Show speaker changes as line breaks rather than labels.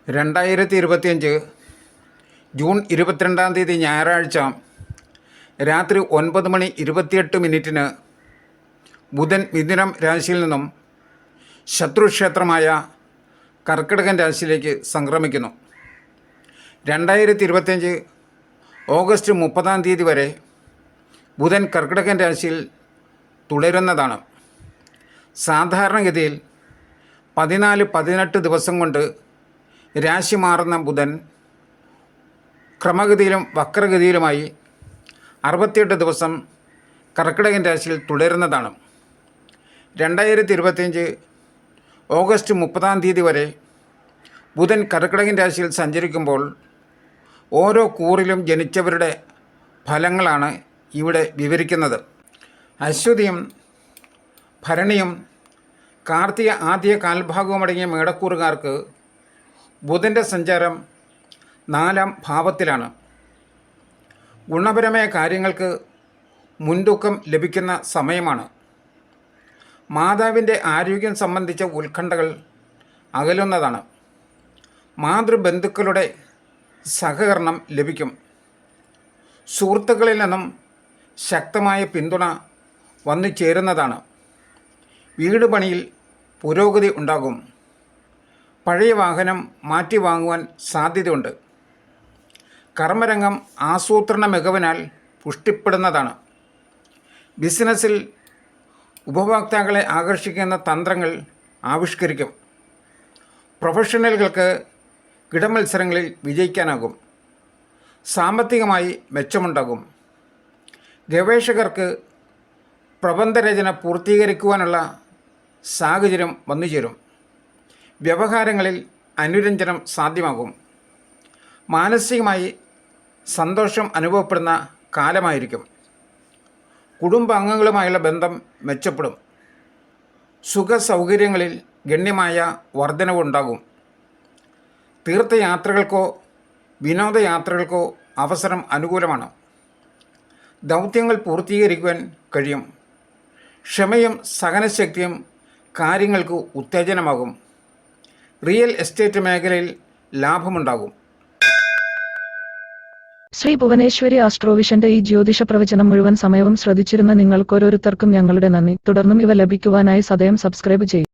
2025 June 22 ഞായറാഴ്ച രാത്രി 9:28 ബുധൻ മിഥുനം രാശിയിൽ നിന്നും ശത്രുക്ഷേത്രമായ കർക്കിടകൻ രാശിയിലേക്ക് സംക്രമിക്കുന്നു. 2025 ഓഗസ്റ്റ് 30 വരെ ബുധൻ കർക്കിടകൻ രാശിയിൽ തുടരുന്നതാണ്. സാധാരണഗതിയിൽ 14-18 ദിവസം കൊണ്ട് രാശി മാറുന്ന ബുധൻ ക്രമഗതിയിലും വക്രഗതിയിലുമായി 68 ദിവസം കർക്കിടകൻ രാശിയിൽ തുടരുന്നതാണ്. 2025 ഓഗസ്റ്റ് 30 വരെ ബുധൻ കർക്കിടകൻ രാശിയിൽ സഞ്ചരിക്കുമ്പോൾ ഓരോ കൂറിലും ജനിച്ചവരുടെ ഫലങ്ങളാണ് ഇവിടെ വിവരിക്കുന്നത്. അശ്വതിയും ഭരണിയും കാർത്തിക ആദ്യ കാൽഭാഗവുമടങ്ങിയ മേടക്കൂറുകാർക്ക് ബുധൻ്റെ സഞ്ചാരം 4-ാം ഭാവത്തിലാണ്. ഗുണപരമായ കാര്യങ്ങൾക്ക് മുൻതൂക്കം ലഭിക്കുന്ന സമയമാണ്. മാതാവിൻ്റെ ആരോഗ്യം സംബന്ധിച്ച ഉത്കണ്ഠകൾ അകലുന്നതാണ്. മാതൃബന്ധുക്കളുടെ സഹകരണം ലഭിക്കും. സുഹൃത്തുക്കളിൽ നിന്നും ശക്തമായ പിന്തുണ വന്നു ചേരുന്നതാണ്. വീട് പണിയിൽ പുരോഗതി ഉണ്ടാകും. പഴയ വാഹനം മാറ്റി വാങ്ങുവാൻ സാധ്യതയുണ്ട്. കർമ്മരംഗം ആസൂത്രണ മികവിനാൽ പുഷ്ടിപ്പെടുന്നതാണ്. ബിസിനസ്സിൽ ഉപഭോക്താക്കളെ ആകർഷിക്കുന്ന തന്ത്രങ്ങൾ ആവിഷ്കരിക്കും. പ്രൊഫഷണലുകൾക്ക് കിടമത്സരങ്ങളിൽ വിജയിക്കാനാകും. സാമ്പത്തികമായി മെച്ചമുണ്ടാകും. ഗവേഷകർക്ക് പ്രബന്ധരചന പൂർത്തീകരിക്കുവാനുള്ള സാഹചര്യം വന്നുചേരും. വ്യവഹാരങ്ങളിൽ അനുരഞ്ജനം സാധ്യമാകും. മാനസികമായി സന്തോഷം അനുഭവപ്പെടുന്ന കാലമായിരിക്കും. കുടുംബാംഗങ്ങളുമായുള്ള ബന്ധം മെച്ചപ്പെടും. സുഖസൗകര്യങ്ങളിൽ ഗണ്യമായ വർധനവുണ്ടാകും. തീർത്ഥയാത്രകൾക്കോ വിനോദയാത്രകൾക്കോ അവസരം അനുകൂലമാണ്. ദൗത്യങ്ങൾ പൂർത്തീകരിക്കുവാൻ കഴിയും. ക്ഷമയും സഹനശക്തിയും കാര്യങ്ങൾക്ക് ഉത്തേജനമാകും. റിയൽ എസ്റ്റേറ്റ് മേഖലയിൽ ലാഭമുണ്ടാകും.
ശ്രീ ഭുവനേശ്വരി ആസ്ട്രോവിഷന്റെ ഈ ജ്യോതിഷ പ്രവചനം മുഴുവൻ സമയവും ശ്രദ്ധിച്ചിരുന്ന നിങ്ങൾക്കോരോരുത്തർക്കും ഞങ്ങളുടെ നന്ദി. തുടർന്നും ഇവ ലഭിക്കുവാനായി സദയം സബ്സ്ക്രൈബ് ചെയ്യും.